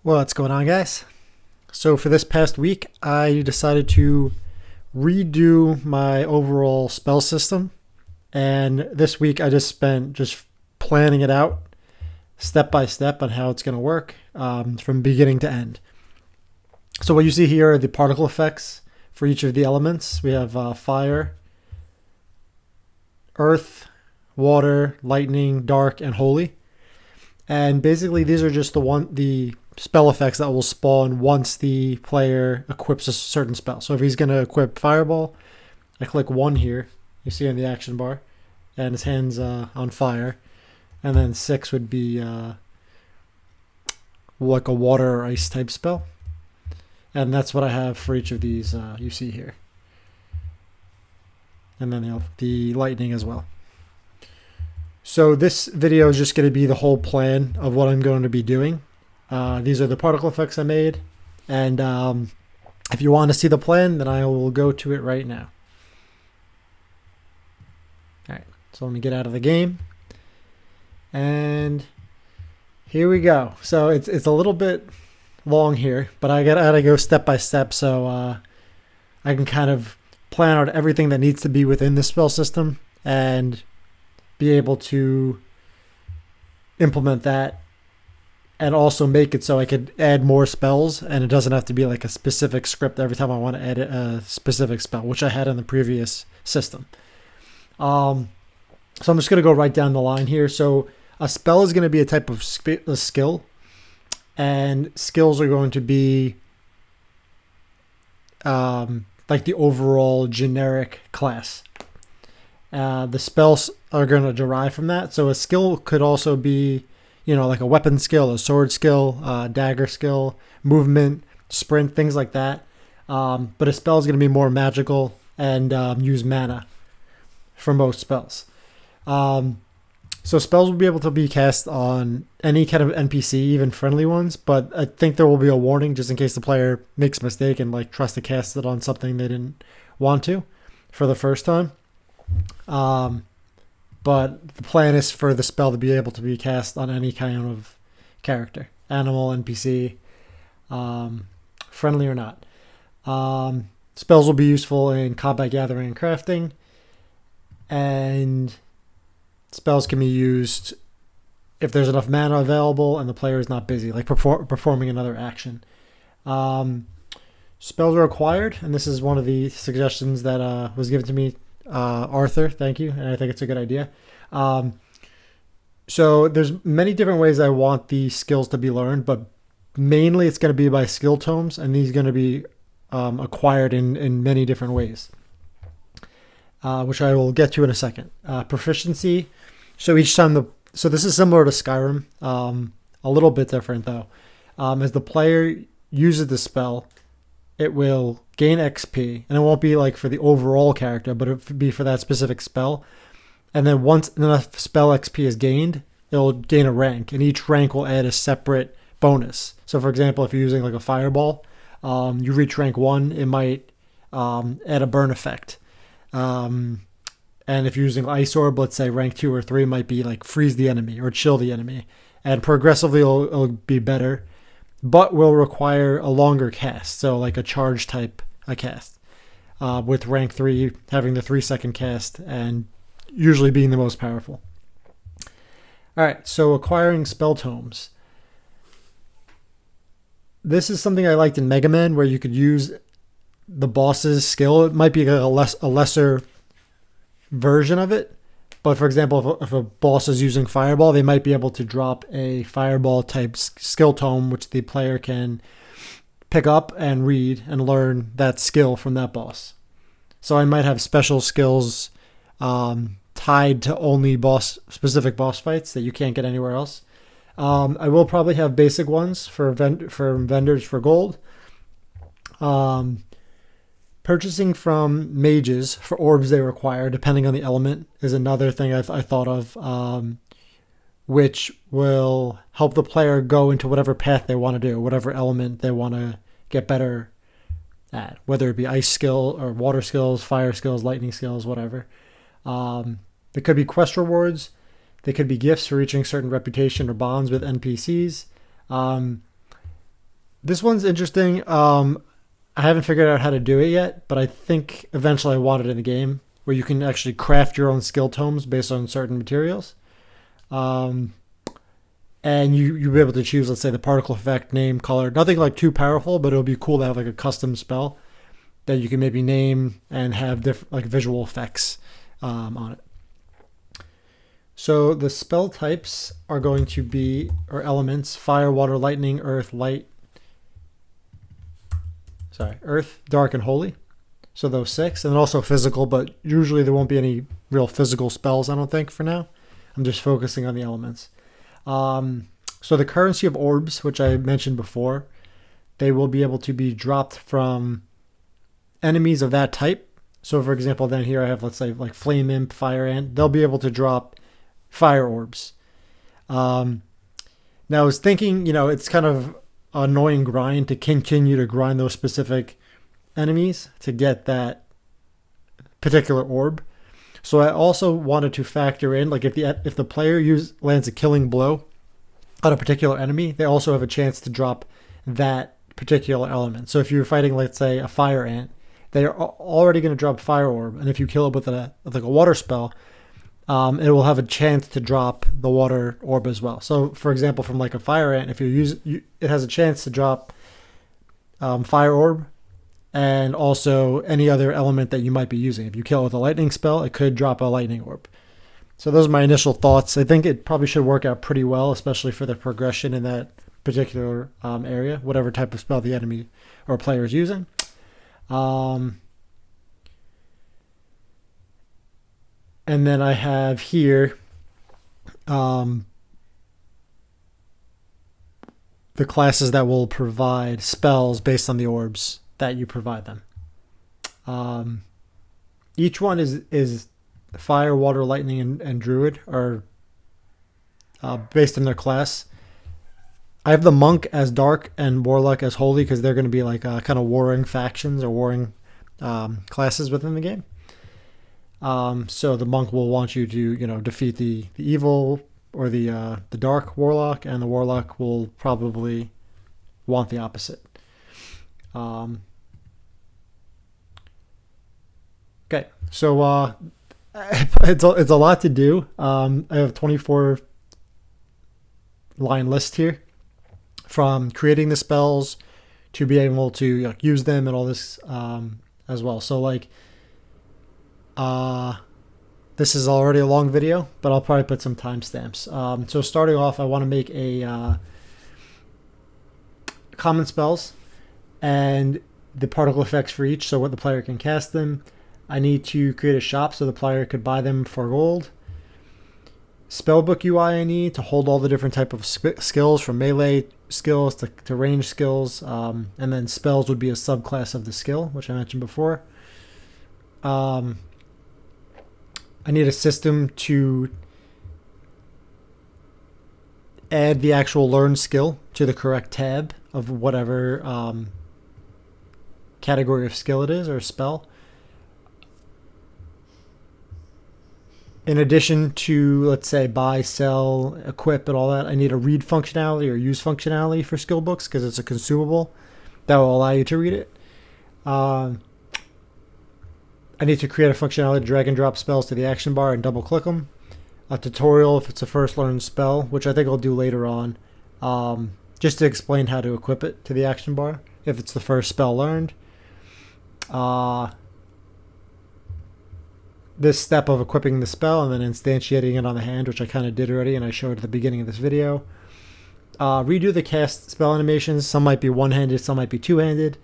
What's going on, guys? So for this past week, I decided to redo my overall spell system. And this week I just spent just planning it out step by step on how it's going to work from beginning to end. So what you see here are the particle effects for each of the elements. We have fire, earth, water, lightning, dark, and holy. And basically these are just the spell effects that will spawn once the player equips a certain spell. So if he's going to equip Fireball, I click 1 here. You see on the action bar. And his hand's on fire. And then 6 would be like a water or ice type spell. And that's what I have for each of these you see here. And then the lightning as well. So this video is just going to be the whole plan of what I'm going to be doing. These are the particle effects I made. And if you want to see the plan, then I will go to it right now. Alright, so let me get out of the game. And here we go. So it's a little bit long here, but I gotta go step by step so I can kind of plan out everything that needs to be within the spell system and be able to implement that and also make it so I could add more spells and it doesn't have to be like a specific script every time I want to add a specific spell, which I had in the previous system. So I'm just going to go right down the line here. So a spell is going to be a type of a skill, and skills are going to be like the overall generic class. The spells are going to derive from that. So a skill could also be, like a weapon skill, a sword skill, dagger skill, movement, sprint, things like that. But a spell is going to be more magical and use mana for most spells. So spells will be able to be cast on any kind of NPC, even friendly ones. But I think there will be a warning just in case the player makes a mistake and tries to cast it on something they didn't want to for the first time. But the plan is for the spell to be able to be cast on any kind of character, animal, NPC, friendly or not. Spells will be useful in combat, gathering, and crafting, and spells can be used if there's enough mana available and the player is not busy, like performing another action. Spells are acquired, and this is one of the suggestions that was given to me. Arthur, thank you, and I think it's a good idea. So there's many different ways I want the skills to be learned, but mainly it's going to be by skill tomes, and these are going to be acquired in many different ways, which I will get to in a second. Proficiency. So each time so this is similar to Skyrim, a little bit different though. As the player uses the spell, it will gain XP, and it won't be like for the overall character, but it will be for that specific spell. And then once enough spell XP is gained, it'll gain a rank, and each rank will add a separate bonus. So for example, if you're using like a fireball, you reach rank 1, it might add a burn effect. And if you're using Ice Orb, let's say rank 2 or 3, might be like freeze the enemy or chill the enemy. And progressively it'll be better, but will require a longer cast. So like a charge type a cast. With rank 3 having the 3-second cast and usually being the most powerful. Alright, so acquiring spell tomes. This is something I liked in Mega Man, where you could use the boss's skill. It might be a lesser version of it, but for example, if a boss is using Fireball, they might be able to drop a Fireball type skill tome, which the player can pick up and read and learn that skill from that boss. So I might have special skills tied to only specific boss fights that you can't get anywhere else. I will probably have basic ones for vendors for gold. Purchasing from mages for orbs they require, depending on the element, is another thing I thought of, which will help the player go into whatever path they want to do, whatever element they want to get better at, whether it be ice skill or water skills, fire skills, lightning skills, whatever. There could be quest rewards. They could be gifts for reaching certain reputation or bonds with NPCs. This one's interesting. I haven't figured out how to do it yet, but I think eventually I want it in the game where you can actually craft your own skill tomes based on certain materials. Um, and you'll be able to choose, let's say, the particle effect, name, color. Nothing like too powerful, but it'll be cool to have like a custom spell that you can maybe name and have different like visual effects on it. So the spell types are going to be, or elements, fire, water, lightning, earth, light. Sorry, earth, dark, and holy. So those 6, and then also physical, but usually there won't be any real physical spells, I don't think, for now. I'm just focusing on the elements. So the currency of orbs, which I mentioned before, they will be able to be dropped from enemies of that type. So for example, then here I have, let's say, like flame imp, fire ant. They'll be able to drop fire orbs. Now I was thinking, it's kind of annoying grind to continue to grind those specific enemies to get that particular orb. So I also wanted to factor in, like if the player lands a killing blow on a particular enemy, they also have a chance to drop that particular element. So if you're fighting, let's say, a fire ant, they are already going to drop fire orb, and if you kill it with like a water spell, it will have a chance to drop the water orb as well. So, for example, from like a fire ant, if it has a chance to drop fire orb, and also any other element that you might be using. If you kill it with a lightning spell, it could drop a lightning orb. So those are my initial thoughts. I think it probably should work out pretty well, especially for the progression in that particular area, whatever type of spell the enemy or player is using. And then I have here the classes that will provide spells based on the orbs that you provide them. Each one is fire, water, lightning, and druid are based on their class. I have the monk as dark and warlock as holy because they're going to be like kind of warring factions or warring classes within the game. So the monk will want you to defeat the evil or the dark warlock, and the warlock will probably want the opposite. Okay, so it's a lot to do. I have a 24 line list here, from creating the spells to be able to use them and all this as well. So like this is already a long video, but I'll probably put some timestamps. So starting off, I want to make a common spells and the particle effects for each, so what the player can cast them. I need to create a shop so the player could buy them for gold. Spellbook UI I need to hold all the different type of skills, from melee skills to range skills, and then spells would be a subclass of the skill, which I mentioned before. I need a system to add the actual learn skill to the correct tab of whatever category of skill it is or spell. In addition to, let's say, buy, sell, equip, and all that, I need a read functionality or use functionality for skill books because it's a consumable that will allow you to read it. I need to create a functionality to drag and drop spells to the action bar and double click them. A tutorial if it's a first learned spell, which I think I'll do later on, just to explain how to equip it to the action bar if it's the first spell learned. This step of equipping the spell and then instantiating it on the hand, which I kind of did already and I showed at the beginning of this video. Redo the cast spell animations. Some might be one-handed, some might be two-handed.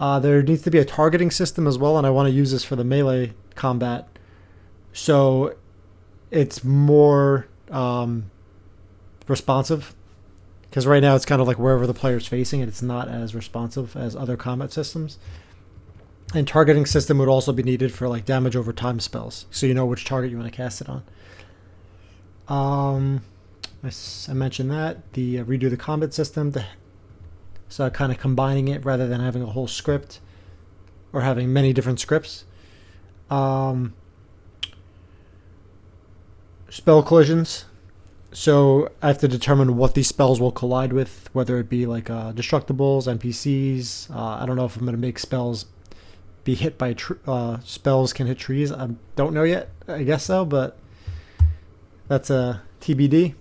There needs to be a targeting system as well, and I want to use this for the melee combat, so it's more responsive, because right now it's kind of like wherever the player's facing and it's not as responsive as other combat systems. And targeting system would also be needed for like damage over time spells, so you know which target you want to cast it on. I mentioned that. The redo the combat system, so kind of combining it rather than having a whole script or having many different scripts. Spell collisions. So I have to determine what these spells will collide with, whether it be like destructibles, NPCs. I don't know if I'm going to make spells be hit by spells can hit trees. I don't know yet. I guess so, but that's a TBD.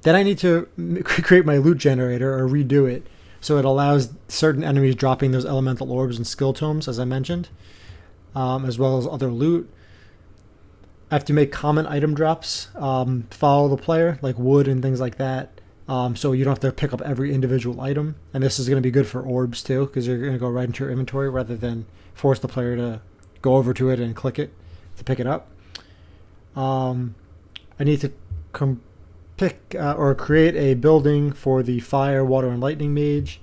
Then I need to create my loot generator or redo it so it allows certain enemies dropping those elemental orbs and skill tomes, as I mentioned, as well as other loot. I have to make common item drops follow the player, like wood and things like that. So you don't have to pick up every individual item. And this is going to be good for orbs too, because you're going to go right into your inventory rather than force the player to go over to it and click it to pick it up. I need to pick or create a building for the fire, water, and lightning mage.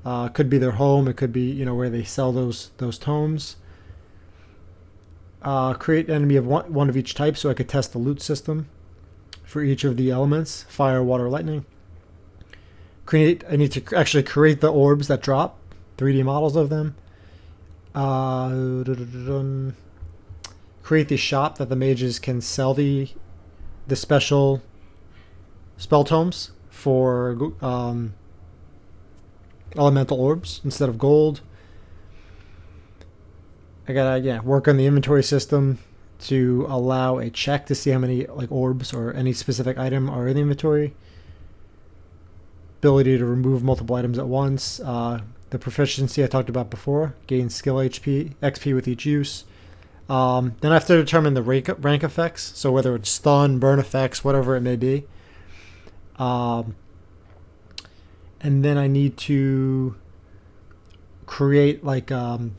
Could be their home. It could be where they sell those tomes. Create an enemy of one of each type so I could test the loot system for each of the elements, fire, water, lightning. I need to actually create the orbs that drop, 3D models of them. Create the shop that the mages can sell the special spell tomes for elemental orbs instead of gold. I gotta work on the inventory system to allow a check to see how many orbs or any specific item are in the inventory. Ability to remove multiple items at once. The proficiency I talked about before. Gain skill XP with each use. Then I have to determine the rank effects. So whether it's stun, burn effects, whatever it may be. And then I need to create like I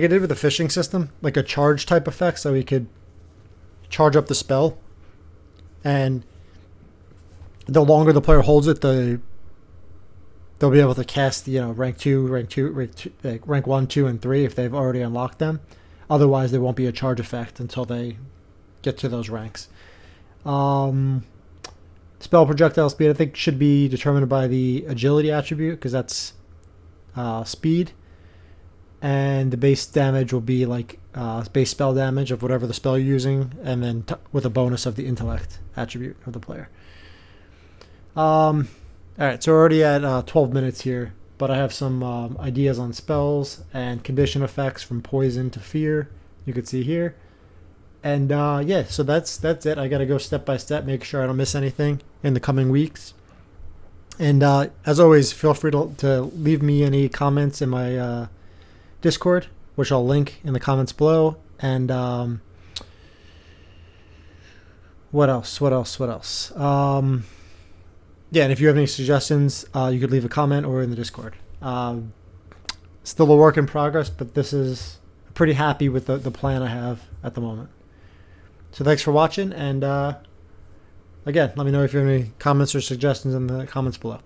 did with the fishing system, like a charge type effect, so we could charge up the spell, and the longer the player holds it, they'll be able to cast rank 1, 2, and 3 if they've already unlocked them. Otherwise, there won't be a charge effect until they get to those ranks. Spell projectile speed, I think, should be determined by the agility attribute because that's speed. And the base damage will be base spell damage of whatever the spell you're using, and then with a bonus of the intellect attribute of the player. All right, so we're already at 12 minutes here, but I have some ideas on spells and condition effects from poison to fear. You can see here, and so that's it. I gotta go step by step, make sure I don't miss anything in the coming weeks. And as always, feel free to leave me any comments in my Discord, which I'll link in the comments below. And what else? And if you have any suggestions, you could leave a comment or in the Discord. Still a work in progress, but this is pretty happy with the plan I have at the moment. So thanks for watching, and again, let me know if you have any comments or suggestions in the comments below.